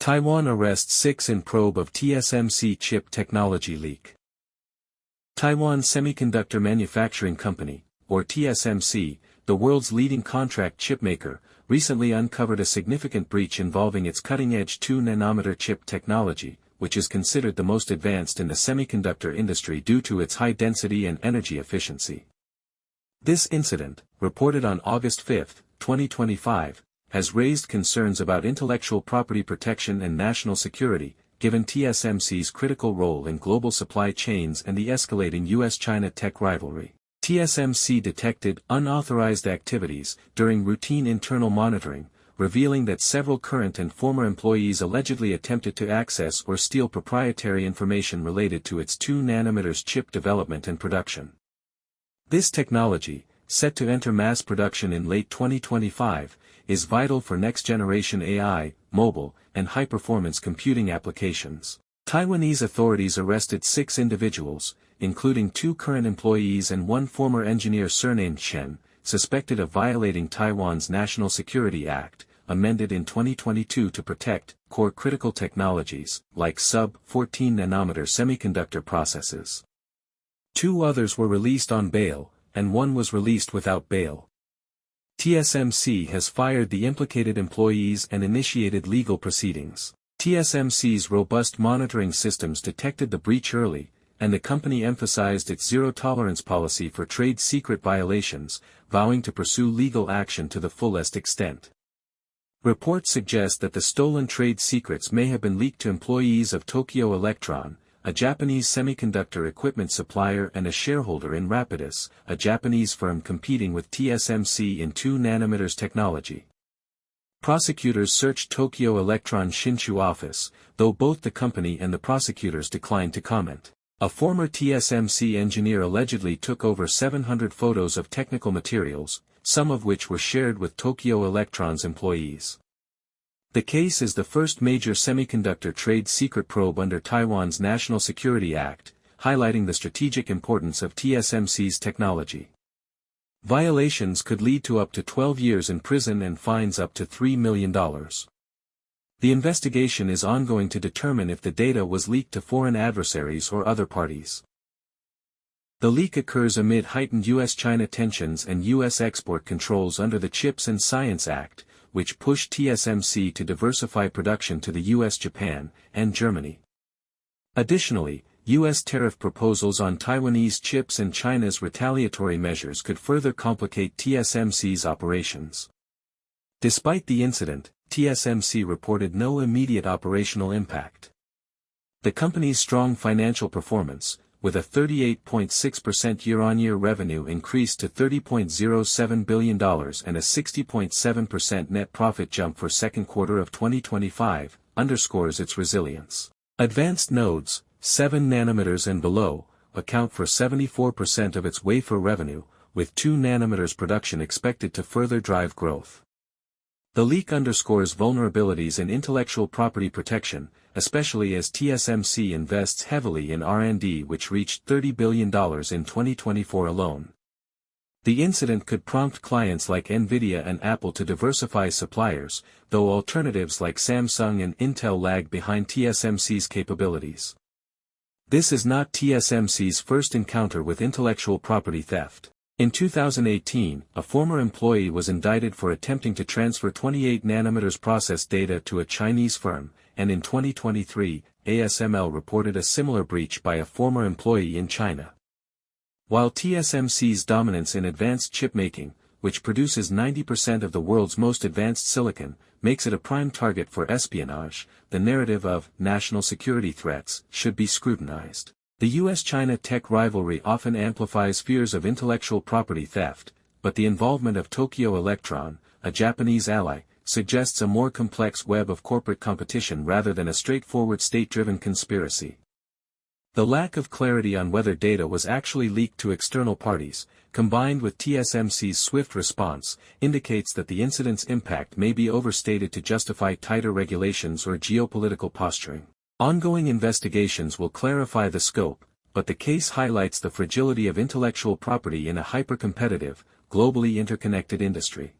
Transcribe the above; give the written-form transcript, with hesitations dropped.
Taiwan arrests 6 in probe of TSMC chip technology leak. Taiwan Semiconductor Manufacturing Company, or TSMC, the world's leading contract chipmaker, recently uncovered a significant breach involving its cutting-edge 2-nanometer chip technology, which is considered the most advanced in the semiconductor industry due to its high density and energy efficiency. This incident, reported on August 5, 2025, has raised concerns about intellectual property protection and national security, given TSMC's critical role in global supply chains and the escalating US-China tech rivalry. TSMC detected unauthorized activities during routine internal monitoring, revealing that several current and former employees allegedly attempted to access or steal proprietary information related to its 2-nanometers chip development and production. This technology, set to enter mass production in late 2025, is vital for next-generation AI, mobile, and high-performance computing applications. Taiwanese authorities arrested 6 individuals, including 2 current employees and 1 former engineer surnamed Chen, suspected of violating Taiwan's National Security Act, amended in 2022 to protect core critical technologies, like sub-14 nanometer semiconductor processes. 2 others were released on bail, and 1 was released without bail. TSMC has fired the implicated employees and initiated legal proceedings. TSMC's robust monitoring systems detected the breach early, and the company emphasized its zero-tolerance policy for trade secret violations, vowing to pursue legal action to the fullest extent. Reports suggest that the stolen trade secrets may have been leaked to employees of Tokyo Electron, a Japanese semiconductor equipment supplier and a shareholder in Rapidus, a Japanese firm competing with TSMC in 2-nanometers technology. Prosecutors searched Tokyo Electron Shinshu office, though both the company and the prosecutors declined to comment. A former TSMC engineer allegedly took over 700 photos of technical materials, some of which were shared with Tokyo Electron's employees. The case is the first major semiconductor trade secret probe under Taiwan's National Security Act, highlighting the strategic importance of TSMC's technology. Violations could lead to up to 12 years in prison and fines up to $3 million. The investigation is ongoing to determine if the data was leaked to foreign adversaries or other parties. The leak occurs amid heightened US-China tensions and US export controls under the CHIPS and Science Act, which pushed TSMC to diversify production to the US, Japan, and Germany. Additionally, US tariff proposals on Taiwanese chips and China's retaliatory measures could further complicate TSMC's operations. Despite the incident, TSMC reported no immediate operational impact. The company's strong financial performance, with a 38.6% year-on-year revenue increase to $30.07 billion and a 60.7% net profit jump for second quarter of 2025, underscores its resilience. Advanced nodes, 7 nanometers and below, account for 74% of its wafer revenue, with 2 nanometers production expected to further drive growth. The leak underscores vulnerabilities in intellectual property protection, especially as TSMC invests heavily in R&D, which reached $30 billion in 2024 alone. The incident could prompt clients like Nvidia and Apple to diversify suppliers, though alternatives like Samsung and Intel lag behind TSMC's capabilities. This is not TSMC's first encounter with intellectual property theft. In 2018, a former employee was indicted for attempting to transfer 28 nanometers process data to a Chinese firm, and in 2023, ASML reported a similar breach by a former employee in China. While TSMC's dominance in advanced chipmaking, which produces 90% of the world's most advanced silicon, makes it a prime target for espionage, the narrative of national security threats should be scrutinized. The US-China tech rivalry often amplifies fears of intellectual property theft, but the involvement of Tokyo Electron, a Japanese ally, suggests a more complex web of corporate competition rather than a straightforward state-driven conspiracy. The lack of clarity on whether data was actually leaked to external parties, combined with TSMC's swift response, indicates that the incident's impact may be overstated to justify tighter regulations or geopolitical posturing. Ongoing investigations will clarify the scope, but the case highlights the fragility of intellectual property in a hyper-competitive, globally interconnected industry.